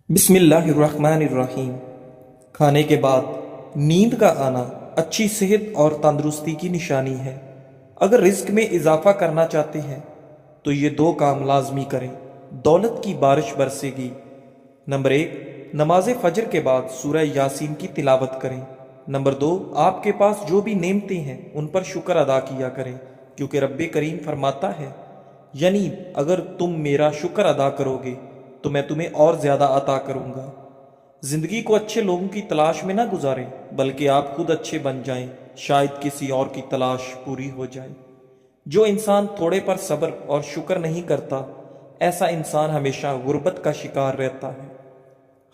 बिस्मिल्लाहिर्रहमानिर्रहीम। खाने के बाद नींद का आना अच्छी सेहत और तंदुरुस्ती की निशानी है। अगर रिस्क में इजाफा करना चाहते हैं तो ये दो काम लाजमी करें, दौलत की बारिश बरसेगी। नंबर एक, नमाज फजर के बाद सूरह यासीन की तिलावत करें। नंबर दो, आपके पास जो भी नेमतें हैं उन पर शुक्र अदा किया करें, क्योंकि रब्बे करीम फरमाता है, यानी अगर तुम मेरा शुक्र अदा करोगे तो मैं तुम्हें और ज्यादा अता करूंगा। जिंदगी को अच्छे लोगों की तलाश में ना गुजारें, बल्कि आप खुद अच्छे बन जाएं, शायद किसी और की तलाश पूरी हो जाए। जो इंसान थोड़े पर सब्र और शुक्र नहीं करता, ऐसा इंसान हमेशा गुर्बत का शिकार रहता है।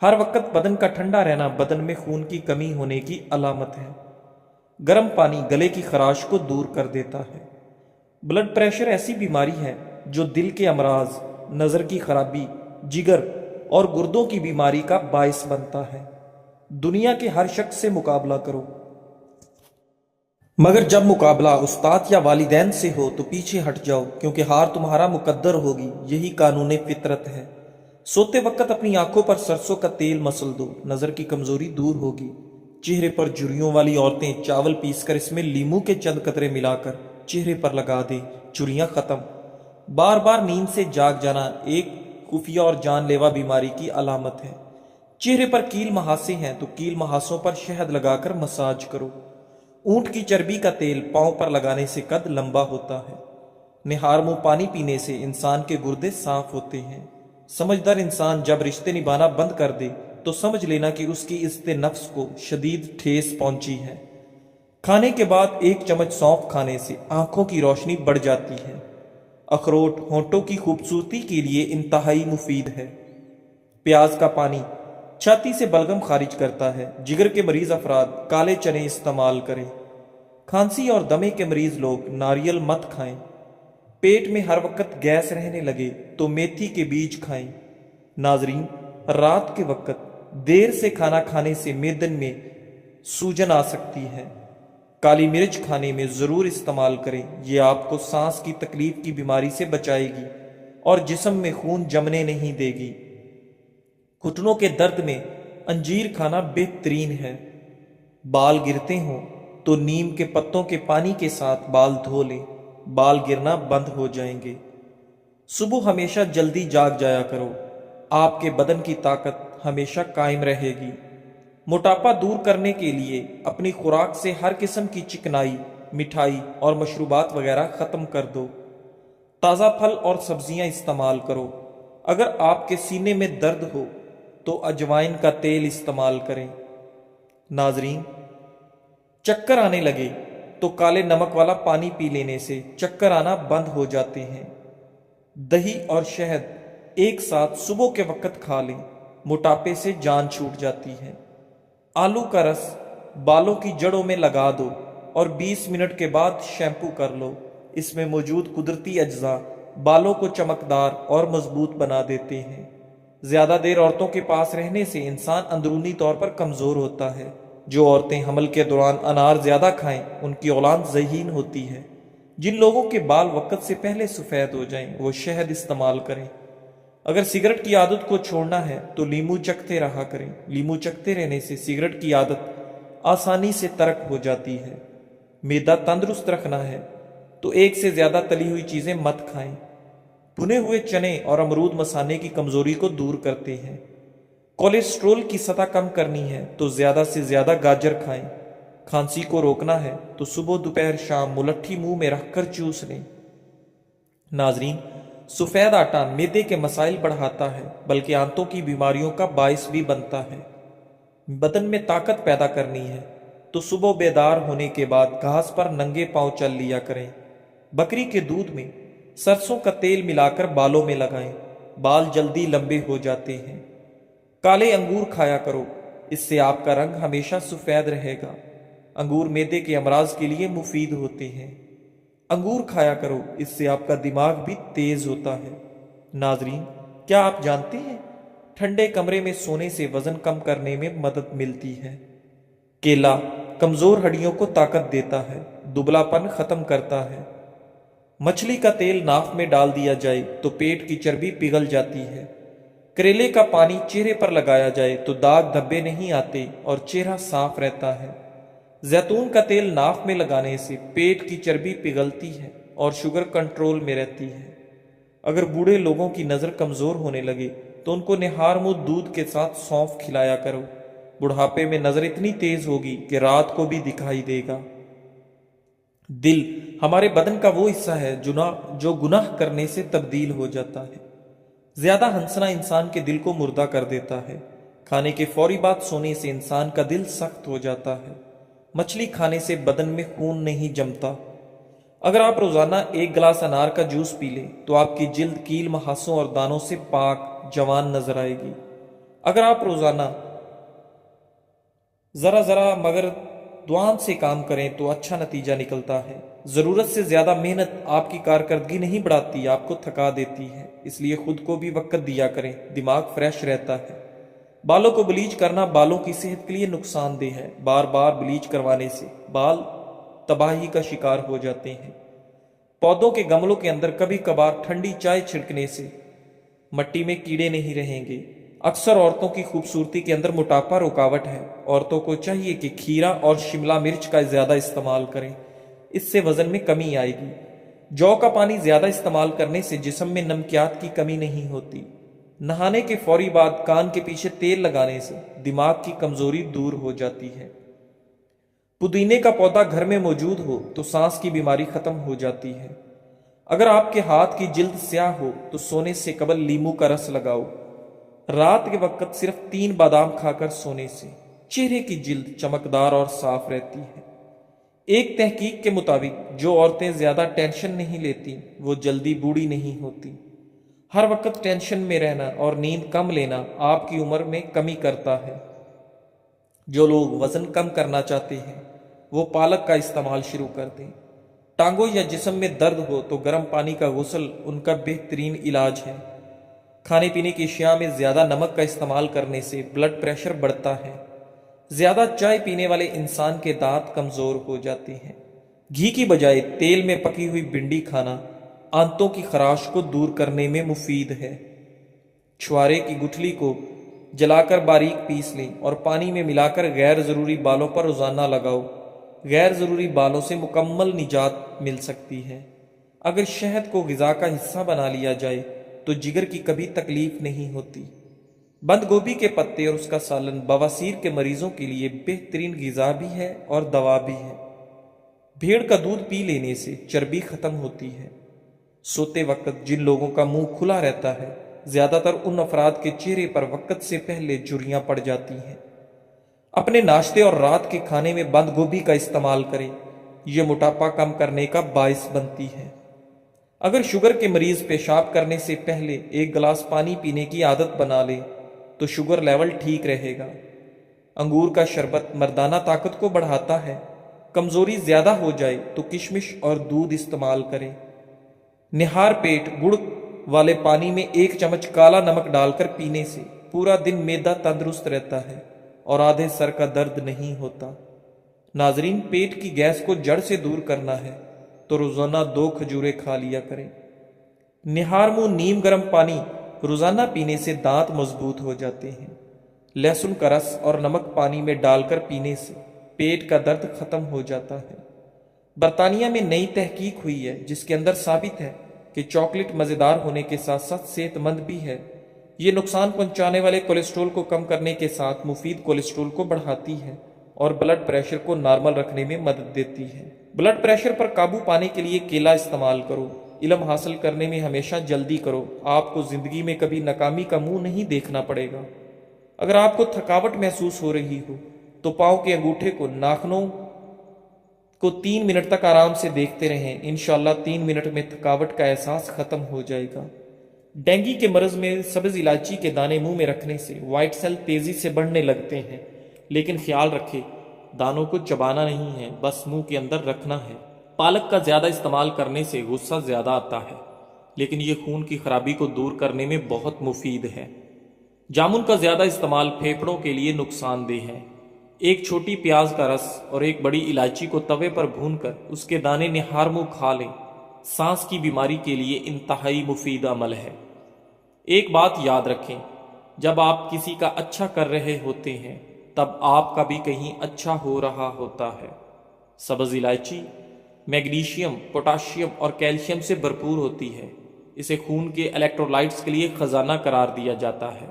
हर वक्त बदन का ठंडा रहना बदन में खून की कमी होने की अलामत है। गर्म पानी गले की खराश को दूर कर देता है। ब्लड प्रेशर ऐसी बीमारी है जो दिल के अमराज, नज़र की खराबी, जिगर और गुर्दों की बीमारी का बायस बनता है। दुनिया के हर शख्स से मुकाबला करो, मगर जब मुकाबला उस्ताद या वालिदैन से हो तो पीछे हट जाओ, क्योंकि हार तुम्हारा मुकद्दर होगी। यही कानून फितरत है। सोते वक्त अपनी आंखों पर सरसों का तेल मसल दो, नजर की कमजोरी दूर होगी। चेहरे पर झुर्रियों वाली औरतें चावल पीसकर इसमें लीमू के चंद कतरे मिलाकर चेहरे पर लगा दे, झुर्रियां खत्म। बार बार नींद से जाग जाना एक खुफिया और जानलेवा बीमारी की अलामत है। चेहरे पर कील महासे हैं तो कील महासों पर शहद लगाकर मसाज करो। ऊंट की चर्बी का तेल पांव पर लगाने से कद लंबा होता है। निहार मुंह पानी पीने से इंसान के गुर्दे साफ होते हैं। समझदार इंसान जब रिश्ते निभाना बंद कर दे तो समझ लेना कि उसकी इज्जत नफ्स को शदीद ठेस पहुंची है। खाने के बाद एक चम्मच सौंफ खाने से आंखों की रोशनी बढ़ जाती है। अखरोट होंठों की खूबसूरती के लिए इंतहाई मुफीद है। प्याज का पानी छाती से बलगम खारिज करता है। जिगर के मरीज अफराद काले चने इस्तेमाल करें। खांसी और दमे के मरीज लोग नारियल मत खाएं। पेट में हर वक्त गैस रहने लगे तो मेथी के बीज खाएं। नाजरीन, रात के वक्त देर से खाना खाने से मेदन में सूजन आ सकती है। काली मिर्च खाने में जरूर इस्तेमाल करें। यह आपको सांस की तकलीफ की बीमारी से बचाएगी और जिस्म में खून जमने नहीं देगी। घुटनों के दर्द में अंजीर खाना बेहतरीन है। बाल गिरते हों तो नीम के पत्तों के पानी के साथ बाल धो लें, बाल गिरना बंद हो जाएंगे। सुबह हमेशा जल्दी जाग जाया करो, आपके बदन की ताकत हमेशा कायम रहेगी। मोटापा दूर करने के लिए अपनी खुराक से हर किस्म की चिकनाई, मिठाई और मशरूबात वगैरह खत्म कर दो। ताज़ा फल और सब्जियां इस्तेमाल करो। अगर आपके सीने में दर्द हो तो अजवाइन का तेल इस्तेमाल करें। नाजरीन, चक्कर आने लगे तो काले नमक वाला पानी पी लेने से चक्कर आना बंद हो जाते हैं। दही और शहद एक साथ सुबह के वक्त खा लें, मोटापे से जान छूट जाती है। आलू का रस बालों की जड़ों में लगा दो और 20 मिनट के बाद शैम्पू कर लो। इसमें मौजूद कुदरती अज्जा बालों को चमकदार और मजबूत बना देते हैं। ज्यादा देर औरतों के पास रहने से इंसान अंदरूनी तौर पर कमजोर होता है। जो औरतें हमल के दौरान अनार ज्यादा खाएं उनकी औलाद ज़हीन होती है। जिन लोगों के बाल वक्त से पहले सफेद हो जाएं वो शहद इस्तेमाल करें। अगर सिगरेट की आदत को छोड़ना है तो लीमू चखते रहा करें। लीमू चखते रहने से सिगरेट की आदत आसानी से तर्क हो जाती है। मैदा तंदुरुस्त रखना है तो एक से ज्यादा तली हुई चीजें मत खाएं। भुने हुए चने और अमरूद मसाने की कमजोरी को दूर करते हैं। कोलेस्ट्रोल की सतह कम करनी है तो ज्यादा से ज्यादा गाजर खाएं। खांसी को रोकना है तो सुबह दोपहर शाम मुलट्ठी मुंह में रखकर चूस लें। नाजरीन, सफेद आटा मैदे के मसाइल बढ़ाता है, बल्कि आंतों की बीमारियों का बायस भी बनता है। बदन में ताकत पैदा करनी है तो सुबह बेदार होने के बाद घास पर नंगे पांव चल लिया करें। बकरी के दूध में सरसों का तेल मिलाकर बालों में लगाएं, बाल जल्दी लंबे हो जाते हैं। काले अंगूर खाया करो, इससे आपका रंग हमेशा सफेद रहेगा। अंगूर मैदे के अमराज के लिए मुफीद होते हैं। अंगूर खाया करो, इससे आपका दिमाग भी तेज होता है। नाजरीन, क्या आप जानते हैं ठंडे कमरे में सोने से वजन कम करने में मदद मिलती है। केला कमजोर हड्डियों को ताकत देता है, दुबलापन खत्म करता है। मछली का तेल नाक में डाल दिया जाए तो पेट की चर्बी पिघल जाती है। करेले का पानी चेहरे पर लगाया जाए तो दाग धब्बे नहीं आते और चेहरा साफ रहता है। जैतून का तेल नाक में लगाने से पेट की चर्बी पिघलती है और शुगर कंट्रोल में रहती है। अगर बूढ़े लोगों की नज़र कमज़ोर होने लगे तो उनको निहार मुँह दूध के साथ सौंफ खिलाया करो। बुढ़ापे में नज़र इतनी तेज होगी कि रात को भी दिखाई देगा। दिल हमारे बदन का वो हिस्सा है जो गुनाह करने से तब्दील हो जाता है। ज्यादा हंसना इंसान के दिल को मुर्दा कर देता है। खाने के फौरी बाद सोने से इंसान का दिल सख्त हो जाता है। मछली खाने से बदन में खून नहीं जमता। अगर आप रोजाना 1 गिलास अनार का जूस पी लें तो आपकी जिल्द कील महासों और दानों से पाक जवान नजर आएगी। अगर आप रोजाना जरा मगर दुआन से काम करें तो अच्छा नतीजा निकलता है। जरूरत से ज्यादा मेहनत आपकी कारकर्दगी नहीं बढ़ाती, आपको थका देती है। इसलिए खुद को भी वक्त दिया करें, दिमाग फ्रेश रहता है। बालों को ब्लीच करना बालों की सेहत के लिए नुकसानदेह है। बार बार ब्लीच करवाने से बाल तबाही का शिकार हो जाते हैं। पौधों के गमलों के अंदर कभी कभार ठंडी चाय छिड़कने से मट्टी में कीड़े नहीं रहेंगे। अक्सर औरतों की खूबसूरती के अंदर मोटापा रुकावट है। औरतों को चाहिए कि खीरा और शिमला मिर्च का ज्यादा इस्तेमाल करें, इससे वजन में कमी आएगी। जौ का पानी ज्यादा इस्तेमाल करने से जिस्म में नमकियात की कमी नहीं होती। नहाने के फौरी बाद कान के पीछे तेल लगाने से दिमाग की कमजोरी दूर हो जाती है। पुदीने का पौधा घर में मौजूद हो तो सांस की बीमारी खत्म हो जाती है। अगर आपके हाथ की जिल्द स्याह हो तो सोने से कबल नींबू का रस लगाओ। रात के वक्त सिर्फ 3 बादाम खाकर सोने से चेहरे की जिल्द चमकदार और साफ रहती है। एक तहकीक के मुताबिक जो औरतें ज्यादा टेंशन नहीं लेती वो जल्दी बूढ़ी नहीं होती। हर वक्त टेंशन में रहना और नींद कम लेना आपकी उम्र में कमी करता है। जो लोग वजन कम करना चाहते हैं वो पालक का इस्तेमाल शुरू कर दें। टांगों या जिस्म में दर्द हो तो गर्म पानी का गुस्ल उनका बेहतरीन इलाज है। खाने पीने की अशिया में ज्यादा नमक का इस्तेमाल करने से ब्लड प्रेशर बढ़ता है। ज्यादा चाय पीने वाले इंसान के दांत कमजोर हो जाते हैं। घी की बजाय तेल में पकी हुई भिंडी खाना आंतों की खराश को दूर करने में मुफीद है। छुआरे की गुठली को जलाकर बारीक पीस लें और पानी में मिलाकर गैर जरूरी बालों पर रोजाना लगाओ। गैर जरूरी बालों से मुकम्मल निजात मिल सकती है। अगर शहद को गिजा का हिस्सा बना लिया जाए तो जिगर की कभी तकलीफ नहीं होती। बंद गोभी के पत्ते और उसका सालन बवासीर के मरीजों के लिए बेहतरीन गिजा भी है और दवा भी है। भेड़ का दूध पी लेने से चर्बी खत्म होती है। सोते वक्त जिन लोगों का मुंह खुला रहता है ज्यादातर उन अफराद के चेहरे पर वक्त से पहले झुर्रियां पड़ जाती हैं। अपने नाश्ते और रात के खाने में बंद गोभी का इस्तेमाल करें, यह मोटापा कम करने का बाइस बनती है। अगर शुगर के मरीज पेशाब करने से पहले 1 गिलास पानी पीने की आदत बना ले तो शुगर लेवल ठीक रहेगा। अंगूर का शरबत मर्दाना ताकत को बढ़ाता है। कमजोरी ज्यादा हो जाए तो किशमिश और दूध इस्तेमाल करें। निहार पेट गुड़ वाले पानी में 1 चम्मच काला नमक डालकर पीने से पूरा दिन मैदा तंदुरुस्त रहता है और आधे सर का दर्द नहीं होता। नाजरीन, पेट की गैस को जड़ से दूर करना है तो रोजाना 2 खजूरें खा लिया करें। निहार मुंह नीम गर्म पानी रोजाना पीने से दांत मजबूत हो जाते हैं। लहसुन का रस और नमक पानी में डालकर पीने से पेट का दर्द खत्म हो जाता है। बरतानिया में नई तहकीक हुई है जिसके अंदर साबित है कि चॉकलेट मजेदार होने के साथ साथ सेहतमंद भी है। ये नुकसान पहुंचाने वाले कोलेस्ट्रॉल को कम करने के साथ मुफीद कोलेस्ट्रॉल को बढ़ाती है और ब्लड प्रेशर को नॉर्मल रखने में मदद देती है। ब्लड प्रेशर पर काबू पाने के लिए केला इस्तेमाल करो। इल्म हासिल करने में हमेशा जल्दी करो। आपको जिंदगी में कभी नाकामी का मुंह नहीं देखना पड़ेगा। अगर आपको थकावट महसूस हो रही हो तो पांव के अंगूठे को नाखूनों को 3 मिनट तक आराम से देखते रहें। इंशाल्लाह 3 मिनट में थकावट का एहसास खत्म हो जाएगा। डेंगू के मर्ज में सब्ज इलायची के दाने मुंह में रखने से व्हाइट सेल तेजी से बढ़ने लगते हैं, लेकिन ख्याल रखें दानों को चबाना नहीं है, बस मुंह के अंदर रखना है। पालक का ज्यादा इस्तेमाल करने से गुस्सा ज्यादा आता है, लेकिन ये खून की खराबी को दूर करने में बहुत मुफीद है। जामुन का ज्यादा इस्तेमाल फेफड़ों के लिए नुकसानदेह है। एक छोटी प्याज का रस और एक बड़ी इलायची को तवे पर भूनकर उसके दाने निहार मुंह खा लें। सांस की बीमारी के लिए इंतहाई मुफीद अमल है। एक बात याद रखें, جب آپ کسی کا اچھا کر رہے ہوتے ہیں تب آپ کا بھی کہیں اچھا ہو رہا ہوتا ہے۔ سبز الائچی میگنیشیم، پوٹاشیم اور کیلشیم سے بھرپور ہوتی ہے۔ اسے خون کے الیکٹرولائٹس کے لیے خزانہ قرار دیا جاتا ہے۔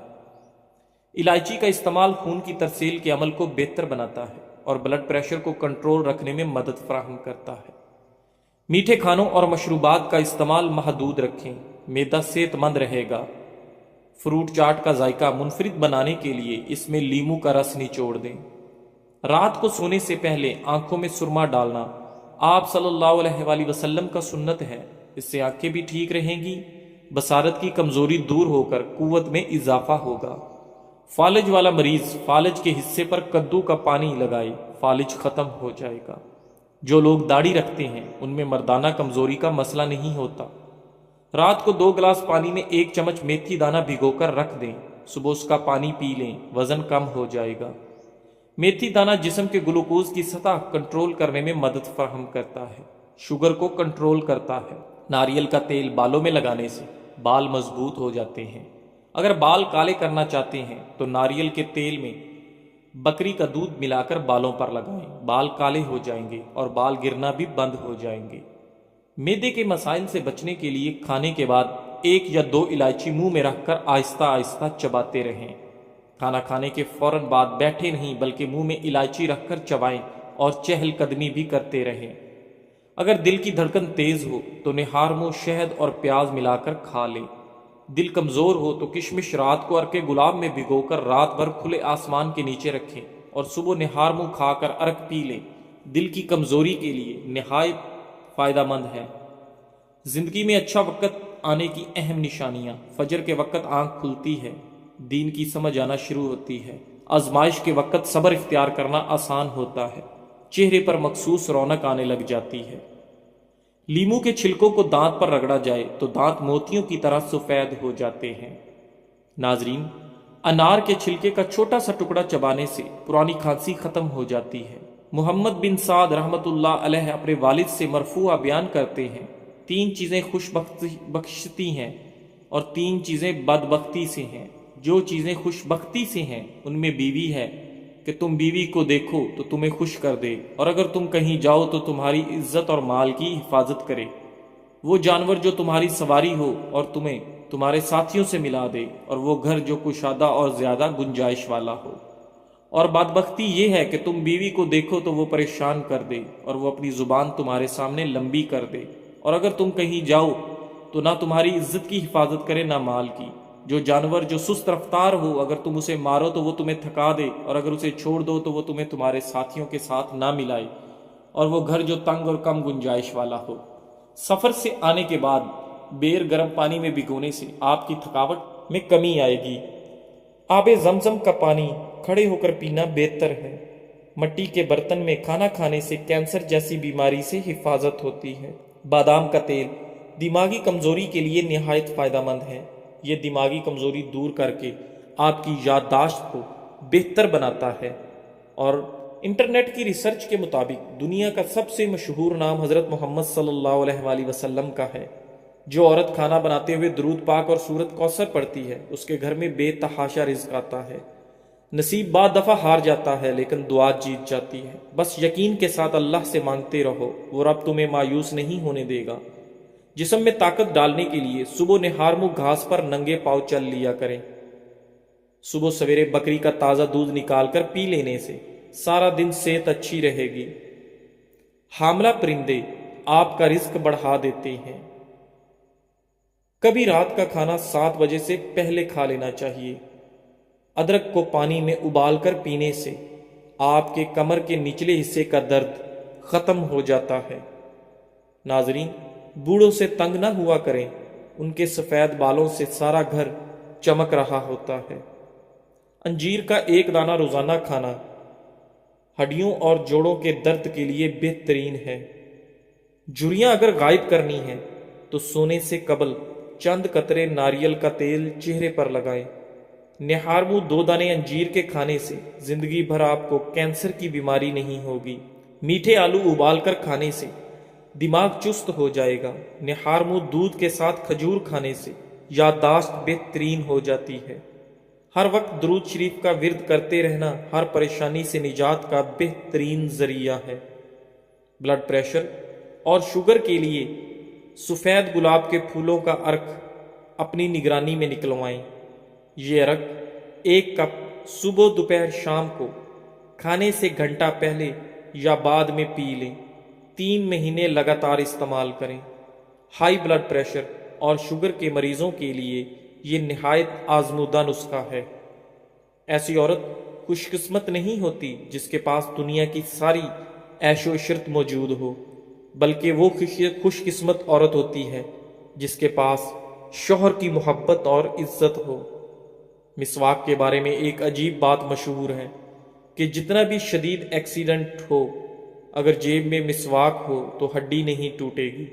الائچی کا استعمال خون کی ترسیل کے عمل کو بہتر بناتا ہے اور بلڈ پریشر کو کنٹرول رکھنے میں مدد فراہم کرتا ہے۔ میٹھے کھانوں اور مشروبات کا استعمال محدود رکھیں، معدہ صحت مند رہے گا۔ فروٹ چاٹ کا ذائقہ منفرد بنانے کے لیے اس میں لیموں کا رس نچوڑ دیں۔ رات کو سونے سے پہلے آنکھوں میں سرما ڈالنا آپ صلی اللہ علیہ وآلہ وسلم کا سنت ہے۔ اس سے آنکھیں بھی ٹھیک رہیں گی، بصارت کی کمزوری دور ہو کر قوت میں اضافہ ہوگا۔ فالج والا مریض فالج کے حصے پر کدو کا پانی لگائے، فالج ختم ہو جائے گا۔ جو لوگ داڑھی رکھتے ہیں ان میں مردانہ کمزوری کا مسئلہ نہیں ہوتا۔ رات کو 2 گلاس پانی میں 1 چمچ میتھی دانہ بھگو کر رکھ دیں، صبح اس کا پانی پی لیں، وزن کم ہو جائے گا۔ میتھی دانہ جسم کے گلوکوز کی سطح کنٹرول کرنے میں مدد فراہم کرتا ہے، شوگر کو کنٹرول کرتا ہے۔ ناریل کا تیل بالوں میں لگانے سے بال مضبوط ہو جاتے ہیں۔ اگر بال کالے کرنا چاہتے ہیں تو ناریل کے تیل میں بکری کا دودھ ملا کر بالوں پر لگائیں، بال کالے ہو جائیں گے اور بال گرنا بھی بند ہو جائیں گے۔ معدے کے مسائل سے بچنے کے لیے کھانے کے بعد 1 یا 2 الائچی منہ میں رکھ کر آہستہ آہستہ چباتے رہیں۔ کھانا کھانے کے فوراً بعد بیٹھے نہیں بلکہ منہ میں الائچی رکھ کر چبائیں اور چہل قدمی بھی کرتے رہیں۔ اگر دل کی دھڑکن تیز ہو تو نہار منہ شہد اور پیاز ملا کر کھا لیں۔ دل کمزور ہو تو کشمش رات کو عرق گلاب میں بھگو کر رات بھر کھلے آسمان کے نیچے رکھیں اور صبح نہار منہ کھا کر عرق پی لیں۔ دل کی کمزوری کے لیے نہایت فائدہ مند ہے۔ زندگی میں اچھا وقت آنے کی اہم نشانیاں: فجر کے وقت آنکھ کھلتی ہے، دین کی سمجھ آنا شروع ہوتی ہے۔ آزمائش کے وقت صبر اختیار کرنا آسان ہوتا ہے، چہرے پر مخصوص رونق آنے لگ جاتی ہے۔ لیموں کے چھلکوں کو دانت پر رگڑا جائے تو دانت موتیوں کی طرح سفید ہو جاتے ہیں۔ ناظرین، انار کے چھلکے کا چھوٹا سا ٹکڑا چبانے سے پرانی کھانسی ختم ہو جاتی ہے۔ محمد بن سعد رحمۃ اللہ علیہ اپنے والد سے مرفوعہ بیان کرتے ہیں، 3 چیزیں خوش بخشتی ہیں اور 3 چیزیں بدبختی سے ہیں۔ جو چیزیں خوش بختی سے ہیں ان میں بیوی ہے کہ تم بیوی کو دیکھو تو تمہیں خوش کر دے، اور اگر تم کہیں جاؤ تو تمہاری عزت اور مال کی حفاظت کرے۔ وہ جانور جو تمہاری سواری ہو اور تمہیں تمہارے ساتھیوں سے ملا دے، اور وہ گھر جو کشادہ اور زیادہ گنجائش والا ہو۔ اور بدبختی یہ ہے کہ تم بیوی کو دیکھو تو وہ پریشان کر دے اور وہ اپنی زبان تمہارے سامنے لمبی کر دے، اور اگر تم کہیں جاؤ تو نہ تمہاری عزت کی حفاظت کرے نہ مال کی۔ جو جانور جو سست رفتار ہو، اگر تم اسے مارو تو وہ تمہیں تھکا دے، اور اگر اسے چھوڑ دو تو وہ تمہیں تمہارے ساتھیوں کے ساتھ نہ ملائے، اور وہ گھر جو تنگ اور کم گنجائش والا ہو۔ سفر سے آنے کے بعد بیر گرم پانی میں بھگونے سے آپ کی تھکاوٹ میں کمی آئے گی۔ آب زمزم کا پانی کھڑے ہو کر پینا بہتر ہے۔ مٹی کے برتن میں کھانا کھانے سے کینسر جیسی بیماری سے حفاظت ہوتی ہے۔ بادام کا تیل دماغی کمزوری کے لیے نہایت فائدہ مند ہے۔ یہ دماغی کمزوری دور کر کے آپ کی یادداشت کو بہتر بناتا ہے، اور انٹرنیٹ کی ریسرچ کے مطابق دنیا کا سب سے مشہور نام حضرت محمد صلی اللہ علیہ وآلہ وسلم کا ہے۔ جو عورت کھانا بناتے ہوئے درود پاک اور سورت کوثر پڑھتی ہے اس کے گھر میں بے تحاشا رزق آتا ہے۔ نصیب بعد دفعہ ہار جاتا ہے لیکن دعا جیت جاتی ہے۔ بس یقین کے ساتھ اللہ سے مانگتے رہو، وہ رب تمہیں مایوس نہیں ہونے دے گا۔ جسم میں طاقت ڈالنے کے لیے صبح نہار منہ گھاس پر ننگے پاؤں چل لیا کریں۔ صبح سویرے بکری کا تازہ دودھ نکال کر پی لینے سے سارا دن صحت اچھی رہے گی۔ حاملہ پرندے آپ کا رزق بڑھا دیتے ہیں۔ کبھی رات کا کھانا 7 بجے سے پہلے کھا لینا چاہیے۔ ادرک کو پانی میں ابال کر پینے سے آپ کے کمر کے نچلے حصے کا درد ختم ہو جاتا ہے۔ ناظرین، بوڑھوں سے تنگ نہ ہوا کریں، ان کے سفید بالوں سے سارا گھر چمک رہا ہوتا ہے۔ انجیر کا 1 دانہ روزانہ کھانا ہڈیوں اور جوڑوں کے درد کے لیے بہترین ہے۔ جھریاں اگر غائب کرنی ہیں تو سونے سے قبل چند قطرے ناریل کا تیل چہرے پر لگائیں۔ نہار منہ 2 دانے انجیر کے کھانے سے زندگی بھر آپ کو کینسر کی بیماری نہیں ہوگی۔ میٹھے آلو ابال کر کھانے سے دماغ چست ہو جائے گا۔ نہار منہ دودھ کے ساتھ کھجور کھانے سے یادداشت بہترین ہو جاتی ہے۔ ہر وقت درود شریف کا ورد کرتے رہنا ہر پریشانی سے نجات کا بہترین ذریعہ ہے۔ بلڈ پریشر اور شوگر کے لیے سفید گلاب کے پھولوں کا عرق اپنی نگرانی میں نکلوائیں۔ یہ عرق 1 کپ صبح دوپہر شام کو کھانے سے گھنٹہ پہلے یا بعد میں پی لیں۔ 3 مہینے لگاتار استعمال کریں۔ ہائی بلڈ پریشر اور شوگر کے مریضوں کے لیے یہ نہایت آزمودہ نسخہ ہے۔ ایسی عورت خوش قسمت نہیں ہوتی جس کے پاس دنیا کی ساری عیش و عشرت موجود ہو، بلکہ وہ خوش قسمت عورت ہوتی ہے جس کے پاس شوہر کی محبت اور عزت ہو۔ مسواک کے بارے میں ایک عجیب بات مشہور ہے کہ جتنا بھی شدید ایکسیڈنٹ ہو، اگر جیب میں مسواک ہو تو ہڈی نہیں ٹوٹے گی،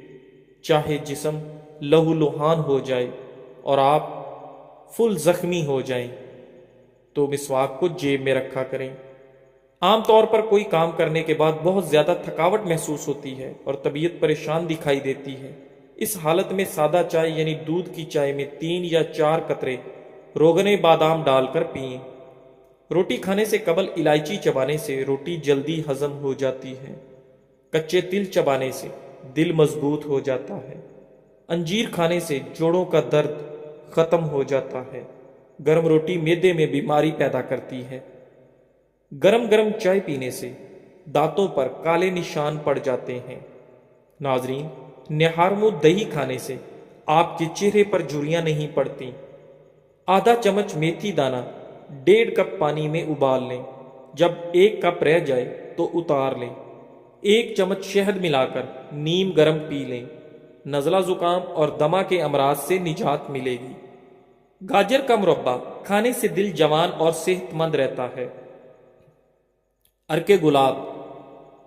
چاہے جسم لہو لہان ہو جائے اور آپ فل زخمی ہو جائیں تو مسواک کو جیب میں رکھا کریں۔ عام طور پر کوئی کام کرنے کے بعد بہت زیادہ تھکاوٹ محسوس ہوتی ہے اور طبیعت پریشان دکھائی دیتی ہے۔ اس حالت میں سادہ چائے یعنی دودھ کی چائے میں 3 یا 4 قطرے روغن بادام ڈال کر پئیں۔ روٹی کھانے سے قبل الائچی چبانے سے روٹی جلدی ہضم ہو جاتی ہے۔ کچے تل چبانے سے دل مضبوط ہو جاتا ہے۔ انجیر کھانے سے جوڑوں کا درد ختم ہو جاتا ہے۔ گرم روٹی معدے میں بیماری پیدا کرتی ہے۔ گرم گرم چائے پینے سے دانتوں پر کالے نشان پڑ جاتے ہیں۔ ناظرین، نہارمو دہی کھانے سے آپ کے چہرے پر جھریاں نہیں پڑتی۔ آدھا چمچ میتھی دانہ 1.5 کپ پانی میں ابال لیں۔ جب 1 کپ رہ جائے تو اتار لیں۔ 1 چمچ شہد ملا کر نیم گرم پی لیں۔ نزلہ زکام اور دمہ کے امراض سے نجات ملے گی۔ گاجر کا مربع کھانے سے دل جوان اور صحت مند رہتا ہے۔ عرق گلاب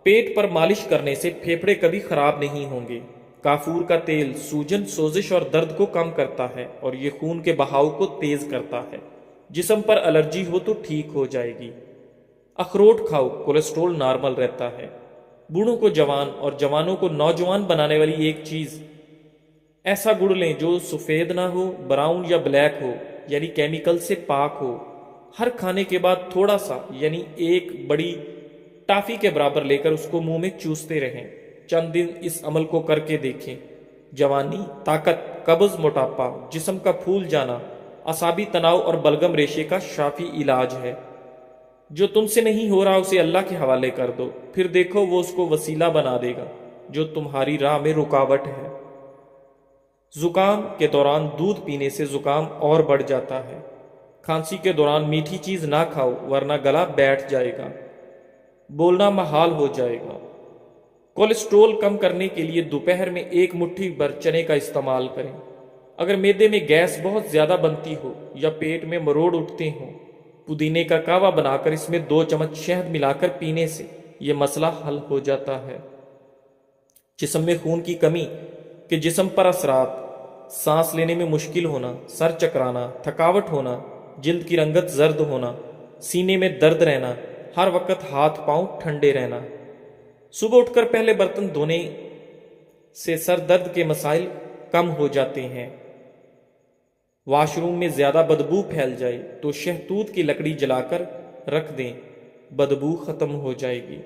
پیٹ پر مالش کرنے سے پھیپھڑے کبھی خراب نہیں ہوں گے۔ کافور کا تیل سوجن، سوزش اور درد کو کم کرتا ہے اور یہ خون کے بہاؤ کو تیز کرتا ہے۔ جسم پر الرجی ہو تو ٹھیک ہو جائے گی۔ اخروٹ کھاؤ، کولیسٹرول نارمل رہتا ہے۔ بوڑھوں کو جوان اور جوانوں کو نوجوان بنانے والی ایک چیز، ایسا گڑ لیں جو سفید نہ ہو، براؤن یا بلیک ہو، یعنی کیمیکل سے پاک ہو۔ ہر کھانے کے بعد تھوڑا سا یعنی 1 بڑی ٹافی کے برابر لے کر اس کو منہ میں چوستے رہیں۔ چند دن اس عمل کو کر کے دیکھیں۔ جوانی، طاقت، قبض، موٹاپا، جسم کا پھول جانا، اعصابی تناؤ اور بلغم ریشے کا شافی علاج ہے۔ جو تم سے نہیں ہو رہا اسے اللہ کے حوالے کر دو، پھر دیکھو وہ اس کو وسیلہ بنا دے گا جو تمہاری راہ میں رکاوٹ ہے۔ زکام کے دوران دودھ پینے سے زکام اور بڑھ جاتا ہے۔ کھانسی کے دوران میٹھی چیز نہ کھاؤ ورنہ گلا بیٹھ جائے گا، بولنا محال ہو جائے گا۔ کولیسٹرول کم کرنے کے لیے دوپہر میں 1 مٹھی بھر چنے کا استعمال کریں۔ اگر معدے میں گیس بہت زیادہ بنتی ہو یا پیٹ میں مروڑ اٹھتے ہوں، پودینے کا کہوہ بنا کر اس میں 2 چمچ شہد ملا کر پینے سے یہ مسئلہ حل ہو جاتا ہے۔ جسم میں خون کی کمی کے جسم پر اثرات، سانس لینے میں مشکل ہونا، سر چکرانا، تھکاوٹ ہونا، جلد کی رنگت زرد ہونا، سینے میں درد رہنا، ہر وقت ہاتھ پاؤں ٹھنڈے رہنا۔ صبح اٹھ کر پہلے برتن دھونے سے سر درد کے مسائل کم ہو جاتے ہیں۔ واش روم میں زیادہ بدبو پھیل جائے تو شہتوت کی لکڑی جلا کر رکھ دیں، بدبو ختم ہو جائے گی۔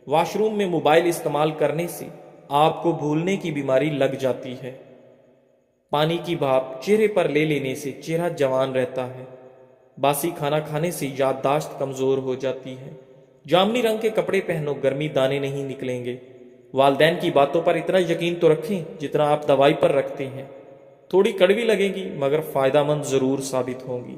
واش روم میں موبائل استعمال کرنے سے آپ کو بھولنے کی بیماری لگ جاتی ہے۔ پانی کی بھاپ چہرے پر لے لینے سے چہرہ جوان رہتا ہے۔ باسی کھانا کھانے سے یادداشت کمزور ہو جاتی ہے۔ جامنی رنگ کے کپڑے پہنو، گرمی دانے نہیں نکلیں گے۔ والدین کی باتوں پر اتنا یقین تو رکھیں جتنا آپ دوائی پر رکھتے ہیں۔ تھوڑی کڑوی لگیں گی مگر فائدہ مند ضرور ثابت ہوں گی۔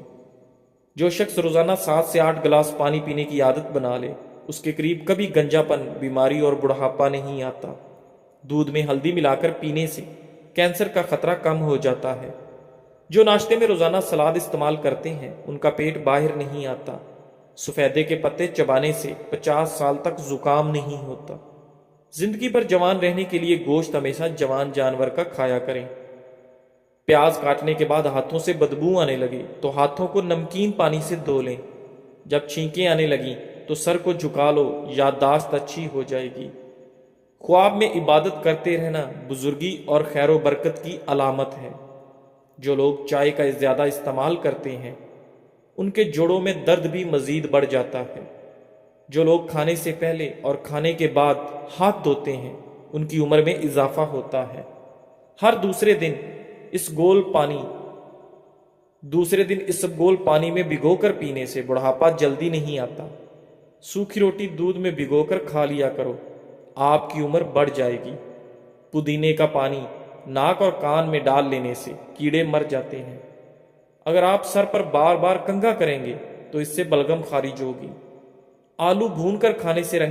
جو شخص روزانہ 7 سے 8 گلاس پانی پینے کی عادت بنا لے اس کے قریب کبھی گنجا پن، بیماری اور بڑھاپا نہیں آتا۔ دودھ میں ہلدی ملا کر پینے سے کینسر کا خطرہ کم ہو جاتا ہے۔ جو ناشتے میں روزانہ سلاد استعمال کرتے ہیں ان کا پیٹ باہر نہیں آتا۔ سفیدے کے پتے چبانے سے 50 سال تک زکام نہیں ہوتا۔ زندگی بھر جوان رہنے کے لیے گوشت ہمیشہ جوان جانور کا کھایا کریں۔ پیاز کاٹنے کے بعد ہاتھوں سے بدبو آنے لگے تو ہاتھوں کو نمکین پانی سے دھو لیں۔ جب چھینکیں آنے لگیں تو سر کو جھکا لو، یادداشت اچھی ہو جائے گی۔ خواب میں عبادت کرتے رہنا بزرگی اور خیر و برکت کی علامت ہے۔ جو لوگ چائے کا زیادہ استعمال کرتے ہیں ان کے جوڑوں میں درد بھی مزید بڑھ جاتا ہے۔ جو لوگ کھانے سے پہلے اور کھانے کے بعد ہاتھ دھوتے ہیں ان کی عمر میں اضافہ ہوتا ہے۔ ہر دوسرے دن اس گول پانی میں بھگو کر پینے سے بڑھاپا جلدی نہیں آتا۔ سوکھی روٹی دودھ میں بھگو کر کھا لیا کرو، آپ کی عمر بڑھ جائے گی۔ پودینے کا پانی ناک اور کان میں ڈال لینے سے کیڑے مر جاتے ہیں۔ اگر آپ سر پر بار بار کنگھا کریں گے تو اس سے بلغم خارج ہوگی۔ آلو بھون کر کھانے سے رنگ